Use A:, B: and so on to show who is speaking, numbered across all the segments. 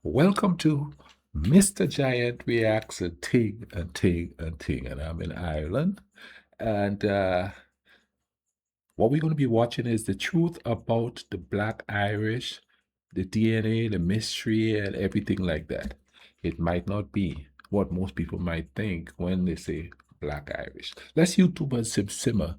A: Welcome to Mr. Giant Reacts a Ting and Ting and Ting, and I'm in Ireland. And what we're going to be watching is the truth about the Black Irish, the DNA, the mystery, and everything like that. It might not be what most people might think when they say Black Irish. Let's YouTube and simmer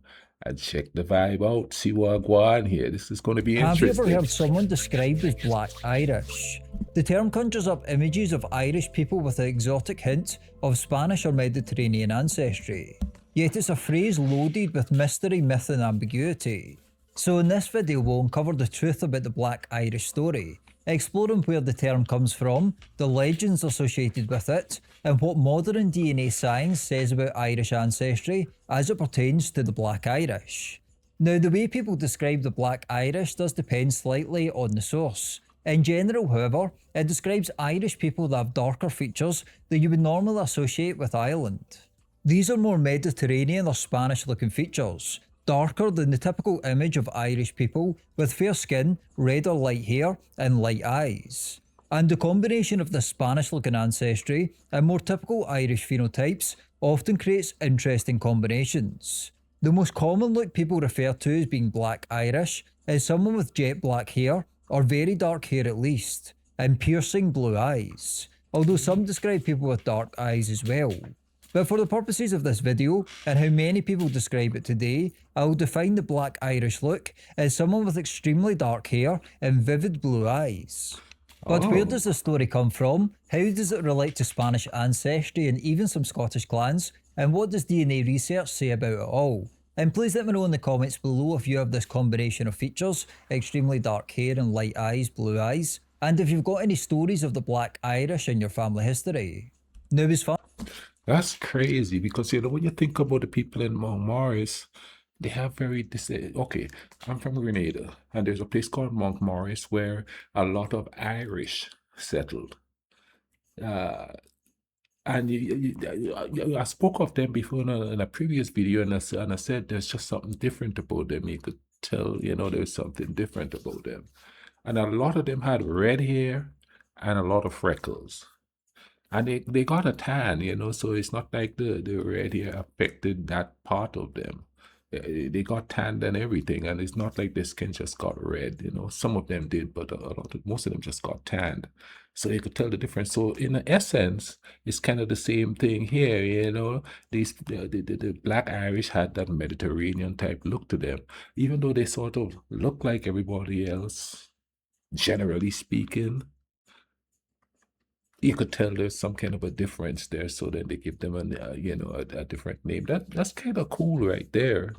A: and check the vibe out, see what go on here. This is going to be
B: Have you ever
A: interesting.
B: heard someone described as Black Irish? The term conjures up images of Irish people with an exotic hint of Spanish or Mediterranean ancestry. Yet it's a phrase loaded with mystery, myth and ambiguity. So in this video we'll uncover the truth about the Black Irish story, exploring where the term comes from, the legends associated with it, and what modern DNA science says about Irish ancestry as it pertains to the Black Irish. Now, the way people describe the Black Irish does depend slightly on the source. In general, however, it describes Irish people that have darker features that you would normally associate with Ireland. These are more Mediterranean or Spanish looking features, darker than the typical image of Irish people with fair skin, red or light hair, and light eyes. And the combination of the Spanish looking ancestry and more typical Irish phenotypes often creates interesting combinations. The most common look people refer to as being Black Irish is someone with jet black hair, or very dark hair at least, and piercing blue eyes, although some describe people with dark eyes as well. But for the purposes of this video, and how many people describe it today, I will define the Black Irish look as someone with extremely dark hair and vivid blue eyes. But where does the story come from? How does it relate to Spanish ancestry and even some Scottish clans? And what does DNA research say about it all? And please let me know in the comments below if you have this combination of features, extremely dark hair and light eyes, blue eyes, and if you've got any stories of the Black Irish in your family history. Now as far
A: That's crazy because when you think about the people in Mount Morris, they have okay, I'm from Grenada, and there's a place called Mount Morris where a lot of Irish settled. And I spoke of them before in a previous video, and I said there's just something different about them. You could tell, there's something different about them. And a lot of them had red hair and a lot of freckles. And they got a tan, so it's not like the red hair affected that part of them. They got tanned and everything, and it's not like their skin just got red, Some of them did, but most of them just got tanned. So you could tell the difference. So in essence, it's kind of the same thing here, the Black Irish had that Mediterranean type look to them, even though they sort of look like everybody else, generally speaking. You could tell there's some kind of a difference there, so then they give them a different name. That's kind of cool right there.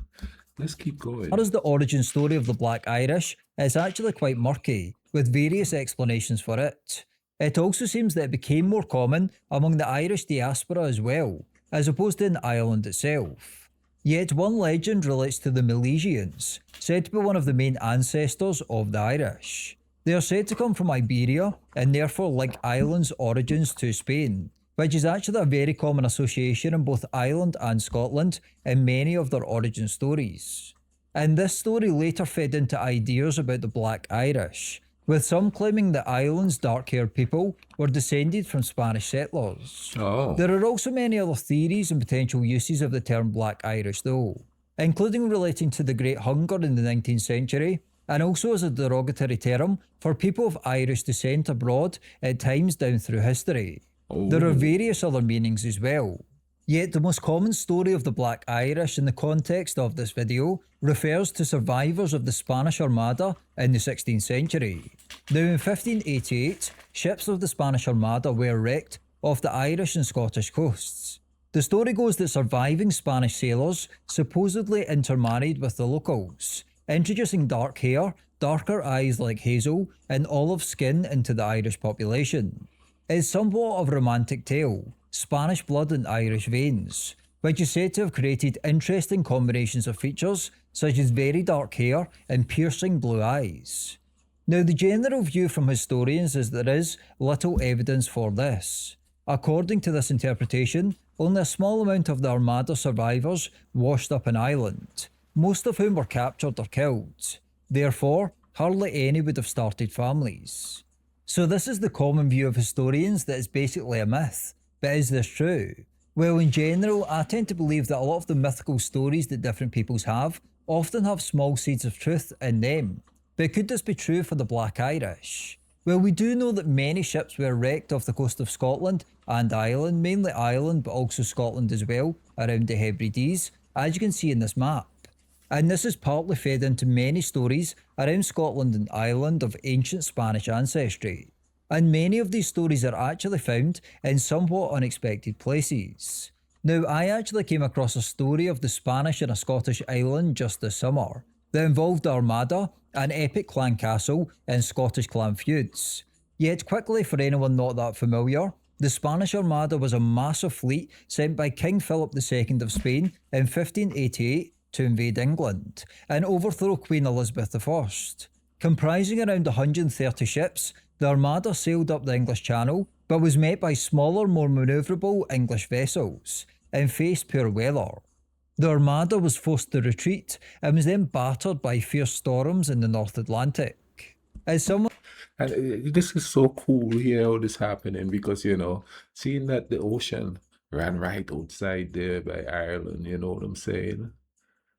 A: Let's keep going.
B: as the origin story of the Black Irish, it's actually quite murky, with various explanations for it. It also seems that it became more common among the Irish diaspora as well, as opposed to in Ireland itself. Yet one legend relates to the Milesians, said to be one of the main ancestors of the Irish. They are said to come from Iberia and therefore link Ireland's origins to Spain, which is actually a very common association in both Ireland and Scotland in many of their origin stories. And this story later fed into ideas about the Black Irish, with some claiming that Ireland's dark-haired people were descended from Spanish settlers. There are also many other theories and potential uses of the term Black Irish though, including relating to the Great Hunger in the 19th century, and also as a derogatory term for people of Irish descent abroad at times down through history. There are various other meanings as well. Yet the most common story of the Black Irish in the context of this video refers to survivors of the Spanish Armada in the 16th century. Now in 1588, ships of the Spanish Armada were wrecked off the Irish and Scottish coasts. The story goes that surviving Spanish sailors supposedly intermarried with the locals, introducing dark hair, darker eyes like hazel, and olive skin into the Irish population. It's somewhat of a romantic tale, Spanish blood and Irish veins, which is said to have created interesting combinations of features such as very dark hair and piercing blue eyes. Now the general view from historians is there is little evidence for this. According to this interpretation, only a small amount of the Armada survivors washed up in Ireland, most of whom were captured or killed. Therefore, hardly any would have started families. So this is the common view of historians that it's basically a myth. But is this true? Well, in general, I tend to believe that a lot of the mythical stories that different peoples have often have small seeds of truth in them. But could this be true for the Black Irish? Well, we do know that many ships were wrecked off the coast of Scotland and Ireland, mainly Ireland but also Scotland as well, around the Hebrides, as you can see in this map. And this is partly fed into many stories around Scotland and Ireland of ancient Spanish ancestry. And many of these stories are actually found in somewhat unexpected places. Now, I actually came across a story of the Spanish in a Scottish island just this summer that involved Armada, an epic clan castle in Scottish clan feuds. Yet quickly, for anyone not that familiar, the Spanish Armada was a massive fleet sent by King Philip II of Spain in 1588 to invade England and overthrow Queen Elizabeth I. Comprising around 130 ships, the Armada sailed up the English Channel but was met by smaller, more manoeuvrable English vessels and faced poor weather. The Armada was forced to retreat and was then battered by fierce storms in the North Atlantic. As someone
A: And this is so cool here, how this happening because, seeing that the ocean ran right outside there by Ireland, you know what I'm saying?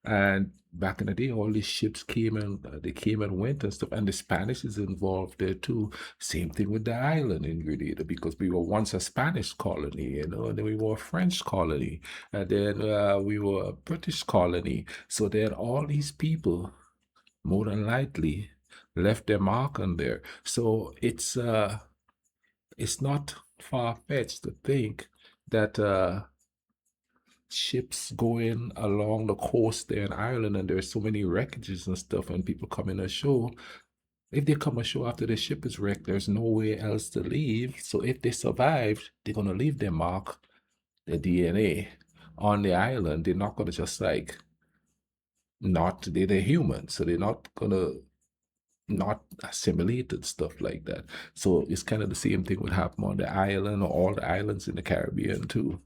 A: And back in the day, all these ships came and they came and went and stuff, and the Spanish is involved there too. Same thing with the island in Grenada because we were once a Spanish colony, and then we were a French colony, and then we were a British colony. So then all these people, more than likely, left their mark on there. So it's not far-fetched to think that ships going along the coast there in Ireland and there's so many wreckages and stuff and people coming ashore. If they come ashore after the ship is wrecked, there's nowhere else to leave. So if they survived, they're gonna leave their mark, their DNA on the island. They're not gonna just like they're human, so they're not gonna not assimilate and stuff like that. So it's kind of the same thing would happen on the island or all the islands in the Caribbean too.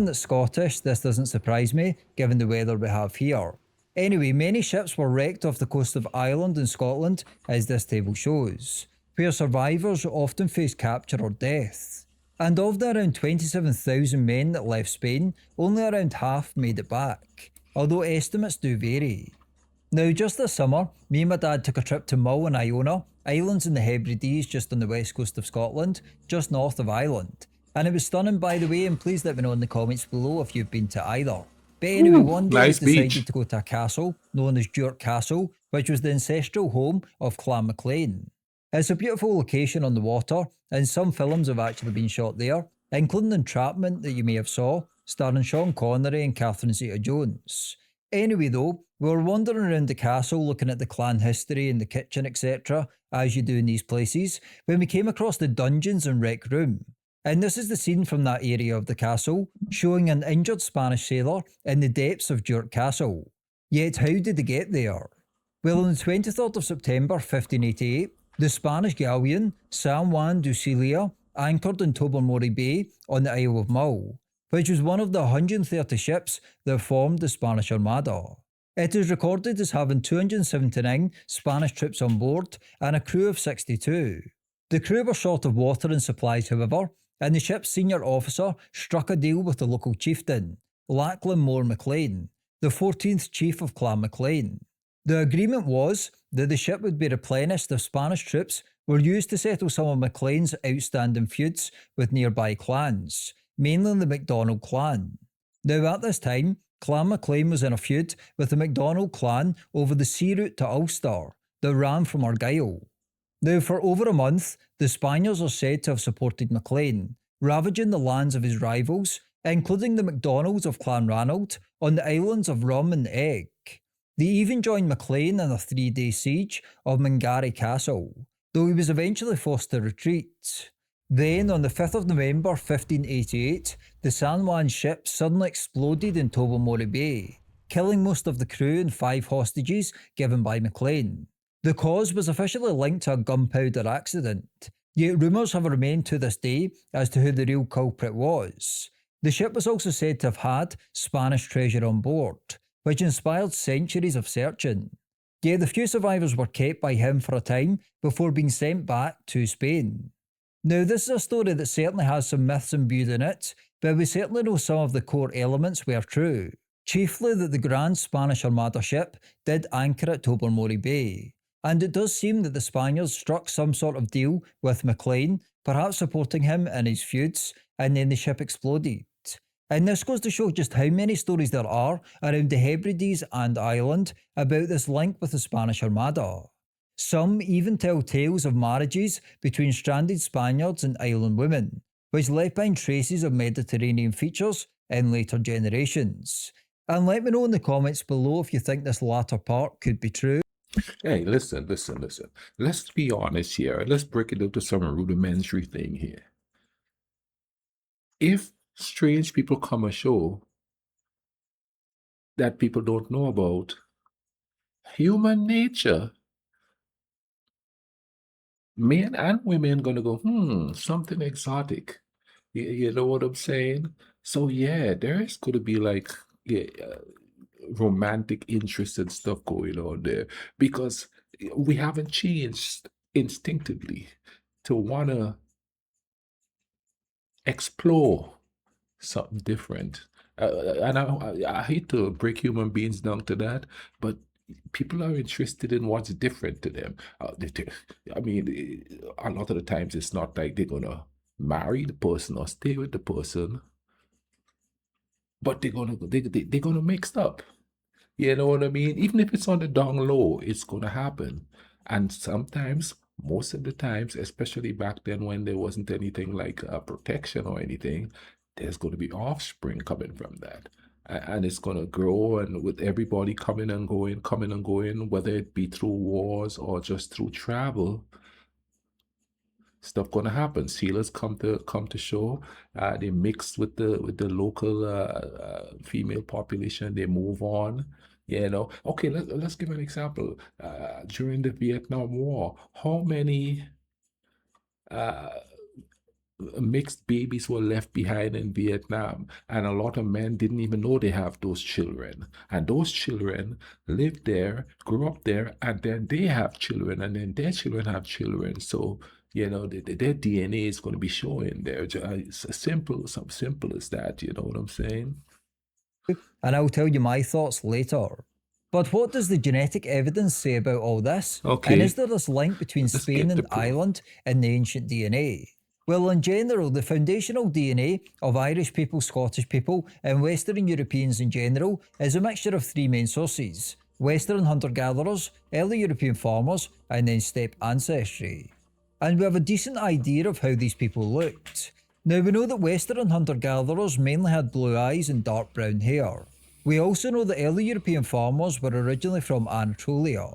B: that's Scottish, this doesn't surprise me, given the weather we have here. Anyway, many ships were wrecked off the coast of Ireland and Scotland, as this table shows, where survivors often face capture or death. And of the around 27,000 men that left Spain, only around half made it back, although estimates do vary. Now, just this summer, me and my dad took a trip to Mull and Iona, islands in the Hebrides just on the west coast of Scotland, just north of Ireland. And it was stunning, by the way, and please let me know in the comments below if you've been to either. But anyway, one day
A: Nice
B: we decided
A: beach.
B: to go to a castle known as Duart Castle, which was the ancestral home of Clan MacLean. It's a beautiful location on the water, and some films have actually been shot there, including Entrapment that you may have saw, starring Sean Connery and Catherine Zeta-Jones. Anyway though, we were wandering around the castle looking at the clan history and the kitchen etc, as you do in these places, when we came across the dungeons and rec room. And this is the scene from that area of the castle, showing an injured Spanish sailor in the depths of Duart Castle. Yet how did they get there? Well, on the 23rd of September 1588, the Spanish galleon San Juan de Cilia anchored in Tobermory Bay on the Isle of Mull, which was one of the 130 ships that formed the Spanish Armada. It is recorded as having 279 Spanish troops on board and a crew of 62. The crew were short of water and supplies, however, and the ship's senior officer struck a deal with the local chieftain, Lachlan More MacLean, the 14th chief of Clan MacLean. The agreement was that the ship would be replenished if Spanish troops were used to settle some of MacLean's outstanding feuds with nearby clans, mainly the MacDonald clan. Now at this time, Clan MacLean was in a feud with the MacDonald clan over the sea route to Ulster that ran from Argyll. Now, for over a month, the Spaniards are said to have supported MacLean, ravaging the lands of his rivals, including the MacDonalds of Clan Ranald, on the islands of Rum and Egg. They even joined MacLean in a 3-day siege of Mangary Castle, though he was eventually forced to retreat. Then, on the 5th of November 1588, the San Juan ship suddenly exploded in Tobermory Bay, killing most of the crew and 5 hostages given by MacLean. The cause was officially linked to a gunpowder accident, yet rumours have remained to this day as to who the real culprit was. The ship was also said to have had Spanish treasure on board, which inspired centuries of searching. Yet the few survivors were kept by him for a time before being sent back to Spain. Now, this is a story that certainly has some myths imbued in it, but we certainly know some of the core elements were true. Chiefly that the Grand Spanish Armada ship did anchor at Tobermory Bay, and it does seem that the Spaniards struck some sort of deal with Maclean, perhaps supporting him in his feuds, and then the ship exploded. And this goes to show just how many stories there are around the Hebrides and Ireland about this link with the Spanish Armada. Some even tell tales of marriages between stranded Spaniards and island women, which left behind traces of Mediterranean features in later generations. And let me know in the comments below if you think this latter part could be true.
A: Hey, listen. Let's be honest here. Let's break it into some rudimentary thing here. If strange people come ashore that people don't know about, human nature, men and women gonna go, something exotic. You know what I'm saying? So yeah, there is gonna be like romantic interest and stuff going on there because we haven't changed instinctively to wanna explore something different. And I hate to break human beings down to that, but people are interested in what's different to them. I mean, a lot of the times it's not like they're gonna marry the person or stay with the person, but they're gonna mix up. You know what I mean? Even if it's on the down low, it's gonna happen. And sometimes, most of the times, especially back then when there wasn't anything like protection or anything, there's going to be offspring coming from that. And it's going to grow, and with everybody coming and going, whether it be through wars or just through travel, stuff gonna happen. Sealers come to shore. They mix with the local female population. They move on. You know. Okay, let's give an example. During the Vietnam War, how many uh, mixed babies were left behind in Vietnam, and a lot of men didn't even know they have those children. And those children live there, grew up there, and then they have children, and then their children have children. So you know their DNA is going to be showing there. It's something simple as that. You know what I'm saying?
B: And I'll tell you my thoughts later. But what does the genetic evidence say about all this? And
A: Okay,
B: is there this link between
A: let's
B: Spain
A: get the
B: and
A: proof.
B: Ireland in the ancient DNA? Well, in general, the foundational DNA of Irish people, Scottish people, and Western Europeans in general is a mixture of three main sources: Western hunter-gatherers, early European farmers, and then steppe ancestry. And we have a decent idea of how these people looked. Now, we know that Western hunter-gatherers mainly had blue eyes and dark brown hair. We also know that early European farmers were originally from Anatolia.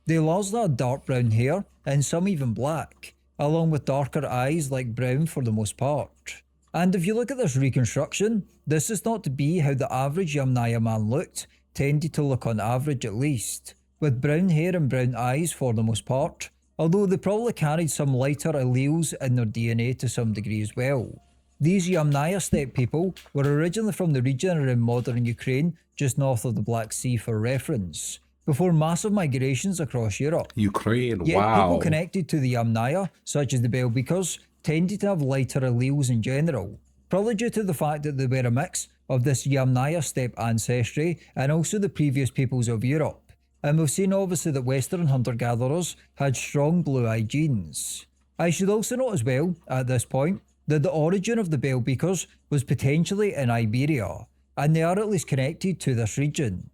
B: They largely had dark brown hair, and some even black, along with darker eyes like brown for the most part. And if you look at this reconstruction, this is not to be how the average Yamnaya man looked, tended to look on average at least, with brown hair and brown eyes for the most part, although they probably carried some lighter alleles in their DNA to some degree as well. These Yamnaya steppe people were originally from the region around modern Ukraine, just north of the Black Sea for reference, before massive migrations across Europe.
A: Ukraine,
B: Yet people
A: wow.
B: connected to the Yamnaya, such as the Belbeakers, tended to have lighter alleles in general, probably due to the fact that they were a mix of this Yamnaya steppe ancestry and also the previous peoples of Europe. And we've seen obviously that Western hunter-gatherers had strong blue-eye genes. I should also note as well, at this point, that the origin of the Belbeakers was potentially in Iberia, and they are at least connected to this region.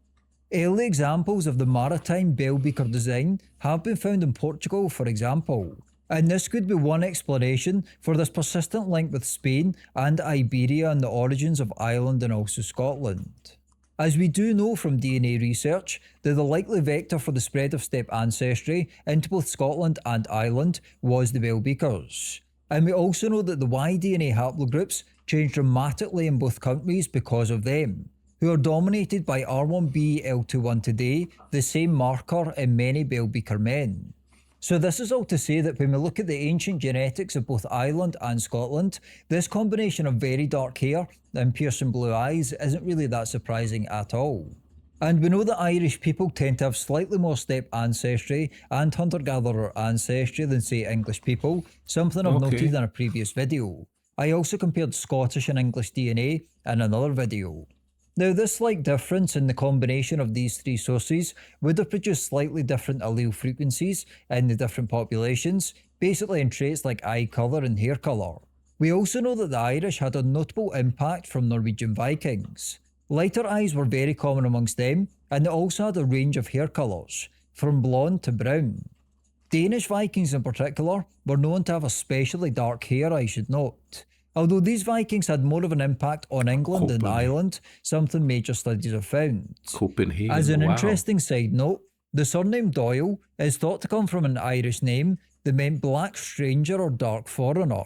B: Early examples of the maritime Belbeaker design have been found in Portugal, for example, and this could be one explanation for this persistent link with Spain and Iberia and the origins of Ireland and also Scotland. As we do know from DNA research that the likely vector for the spread of steppe ancestry into both Scotland and Ireland was the Belbeakers. And we also know that the Y-DNA haplogroups changed dramatically in both countries because of them, who are dominated by R1b L21 today, the same marker in many Belbeaker men. So this is all to say that when we look at the ancient genetics of both Ireland and Scotland, this combination of very dark hair and piercing blue eyes isn't really that surprising at all. And we know that Irish people tend to have slightly more steppe ancestry and hunter-gatherer ancestry than, say, English people, something I've noted
A: Okay.
B: in a previous video. I also compared Scottish and English DNA in another video. Now, this slight difference in the combination of these three sources would have produced slightly different allele frequencies in the different populations, basically in traits like eye colour and hair colour. We also know that the Irish had a notable impact from Norwegian Vikings. Lighter eyes were very common amongst them, and they also had a range of hair colours, from blonde to brown. Danish Vikings in particular were known to have especially dark hair, I should note. Although these Vikings had more of an impact on England and
A: Copenhagen.
B: Ireland, something major studies have found. As
A: Copenhagen.
B: an
A: Wow.
B: interesting side note, the surname Doyle is thought to come from an Irish name that meant black stranger or dark foreigner.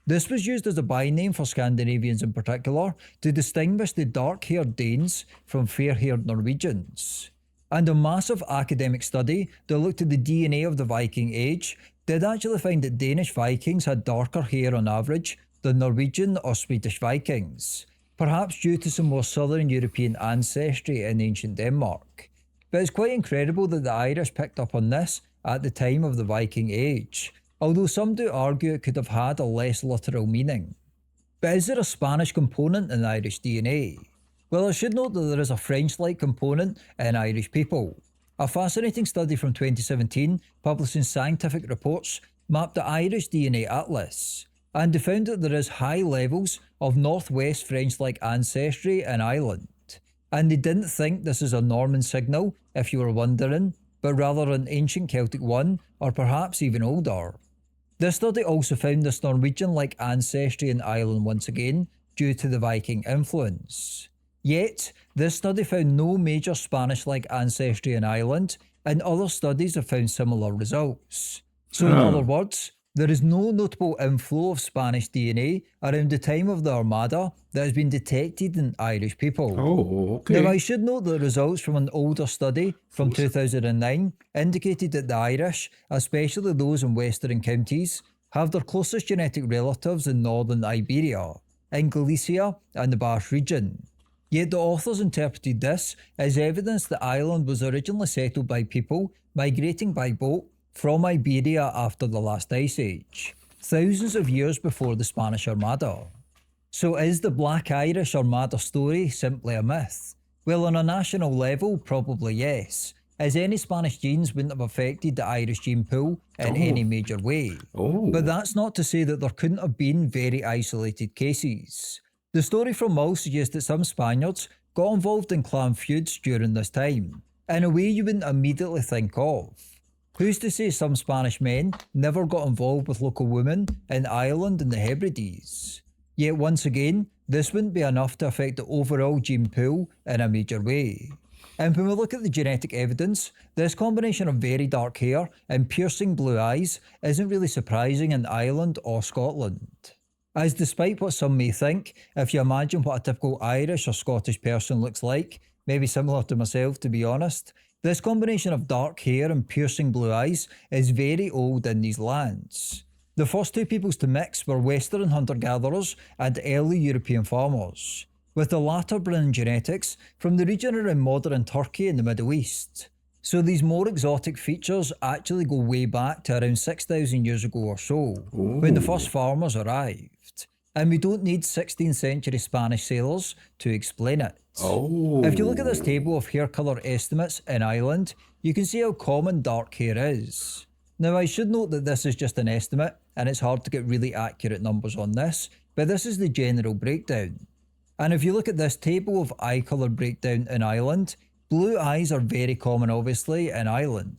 B: This was used as a byname for Scandinavians in particular to distinguish the dark-haired Danes from fair-haired Norwegians. And a massive academic study that looked at the DNA of the Viking Age did actually find that Danish Vikings had darker hair on average than Norwegian or Swedish Vikings, perhaps due to some more southern European ancestry in ancient Denmark. But it's quite incredible that the Irish picked up on this at the time of the Viking Age, although some do argue it could have had a less literal meaning. But is there a Spanish component in Irish DNA? Well, I should note that there is a French-like component in Irish people. A fascinating study from 2017, published in Scientific Reports, mapped the Irish DNA atlas, and they found that there is high levels of northwest French-like ancestry in Ireland. And they didn't think this is a Norman signal, if you were wondering, but rather an ancient Celtic one, or perhaps even older. This study also found this Norwegian-like ancestry in Ireland once again, due to the Viking influence. Yet, this study found no major Spanish-like ancestry in Ireland, and other studies have found similar results. So in other words, there is no notable inflow of Spanish DNA around the time of the Armada that has been detected in Irish people.
A: Oh, okay.
B: Now, I should note that results from an older study from 2009 indicated that the Irish, especially those in western counties, have their closest genetic relatives in northern Iberia, in Galicia and the Basque region. Yet the authors interpreted this as evidence that Ireland was originally settled by people migrating by boat from Iberia after the last ice age, thousands of years before the Spanish Armada. So is the Black Irish Armada story simply a myth? Well, on a national level, probably yes, as any Spanish genes wouldn't have affected the Irish gene pool in any major way. But that's not to say that there couldn't have been very isolated cases. The story from Mull suggests that some Spaniards got involved in clan feuds during this time, in a way you wouldn't immediately think of. Who's to say some Spanish men never got involved with local women in Ireland and the Hebrides? Yet once again, this wouldn't be enough to affect the overall gene pool in a major way. And when we look at the genetic evidence, this combination of very dark hair and piercing blue eyes isn't really surprising in Ireland or Scotland. As despite what some may think, if you imagine what a typical Irish or Scottish person looks like, maybe similar to myself to be honest, this combination of dark hair and piercing blue eyes is very old in these lands. The first two peoples to mix were Western hunter-gatherers and early European farmers, with the latter bringing genetics from the region around modern Turkey and the Middle East. So these more exotic features actually go way back to around 6,000 years ago or so, when the first farmers arrived. And we don't need 16th century Spanish sailors to explain it. If you look at this table of hair colour estimates in Ireland, you can see how common dark hair is. Now, I should note that this is just an estimate, and it's hard to get really accurate numbers on this, but this is the general breakdown. And if you look at this table of eye colour breakdown in Ireland, blue eyes are very common obviously in Ireland.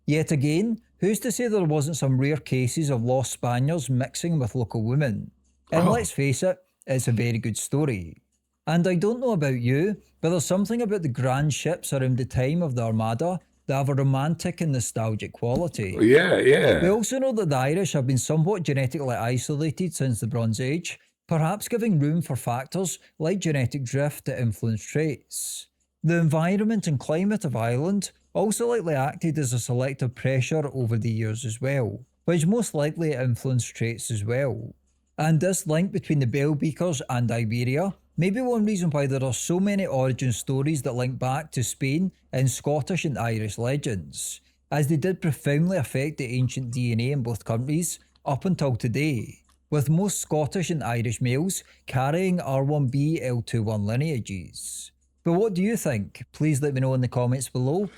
B: Yet again, who's to say there wasn't some rare cases of lost Spaniards mixing with local women? And let's face it, it's a very good story. And I don't know about you, but there's something about the grand ships around the time of the Armada that have a romantic and nostalgic quality. We also know that the Irish have been somewhat genetically isolated since the Bronze Age, perhaps giving room for factors like genetic drift to influence traits. The environment and climate of Ireland also likely acted as a selective pressure over the years as well, which most likely influenced traits as well. And this link between the bell beakers and Iberia Maybe one reason why there are so many origin stories that link back to Spain in Scottish and Irish legends, as they did profoundly affect the ancient DNA in both countries up until today, with most Scottish and Irish males carrying R1b L21 lineages. But what do you think? Please let me know in the comments below.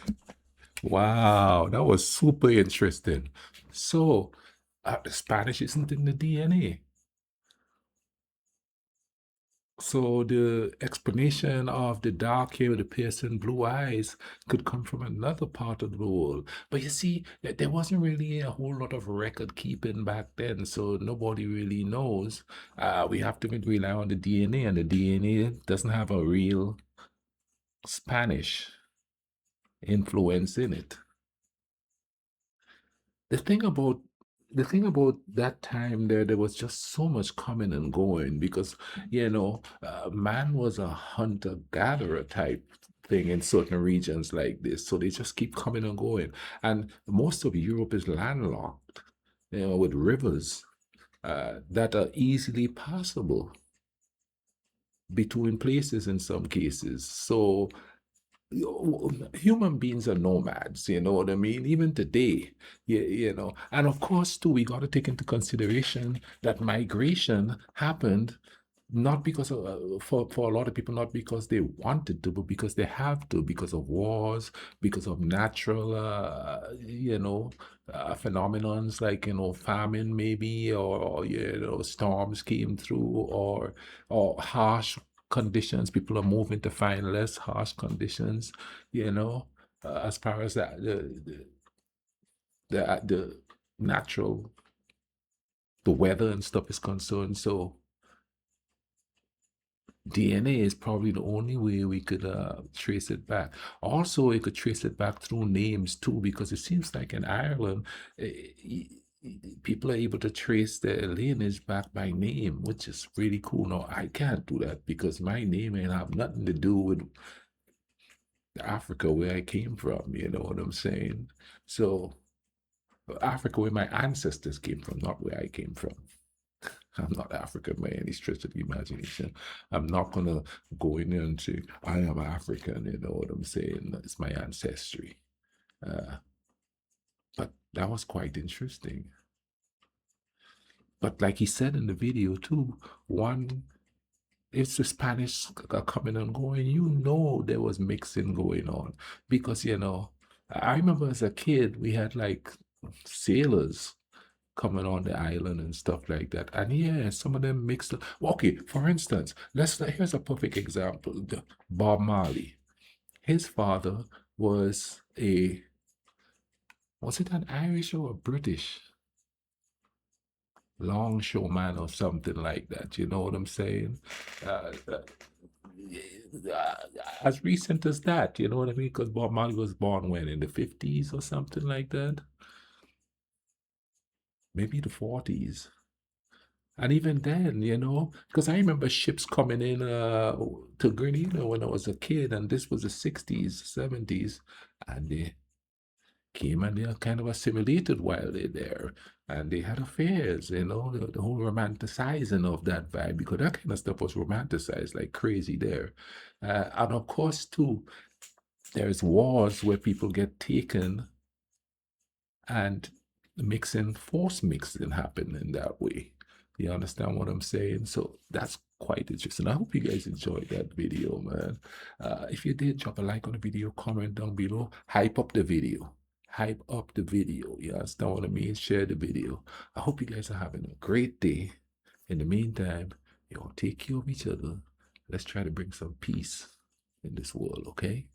A: Wow, that was super interesting. So, the Spanish isn't in the DNA. So the explanation of the dark hair, the piercing blue eyes could come from another part of the world. But you see, there wasn't really a whole lot of record keeping back then, so nobody really knows. We have to rely on the DNA, and the DNA doesn't have a real Spanish influence in it. The thing about that time there was just so much coming and going because man was a hunter gatherer type thing in certain regions like this, so they just keep coming and going, and most of Europe is landlocked, with rivers that are easily passable between places in some cases. So human beings are nomads, you know what I mean? Even today, and of course, too, we got to take into consideration that migration happened not because of, for a lot of people, not because they wanted to, but because they have to, because of wars, because of natural, phenomenons like, famine maybe, or storms came through, or harsh conditions. People are moving to find less harsh conditions, as far as the natural, the weather and stuff is concerned. So DNA is probably the only way we could trace it back. Also, we could trace it back through names too, because it seems like in Ireland, people are able to trace their lineage back by name, which is really cool. No, I can't do that because my name ain't have nothing to do with Africa where I came from. You know what I'm saying? So Africa where my ancestors came from, not where I came from. I'm not African by any stretch of the imagination. I'm not gonna go in there and say I am African. You know what I'm saying? It's my ancestry. Uh, but that was quite interesting. But like he said in the video too, one it's the Spanish coming and going. There was mixing going on because I remember as a kid we had like sailors coming on the island and stuff like that. And yeah, some of them mixed up. Well, okay, for instance, here's a perfect example. Bob Marley. His father was was it an Irish or a British longshoreman or something like that? You know what I'm saying? Uh, uh, as recent as that, you know what I mean? Because Bob Marley was born when, in the 50s or something like that? Maybe the 40s. And even then, because I remember ships coming in to Grenada when I was a kid, and this was the 60s, 70s, and they came and they kind of assimilated while they're there. And they had affairs, the whole romanticizing of that vibe, because that kind of stuff was romanticized like crazy there. And of course, too, there's wars where people get taken and force mixing happen in that way. You understand what I'm saying? So that's quite interesting. I hope you guys enjoyed that video, man. If you did, drop a like on the video, comment down below, hype up the video. Hype up the video. You understand what I mean? Share the video. I hope you guys are having a great day. In the meantime, take care of each other. Let's try to bring some peace in this world, okay?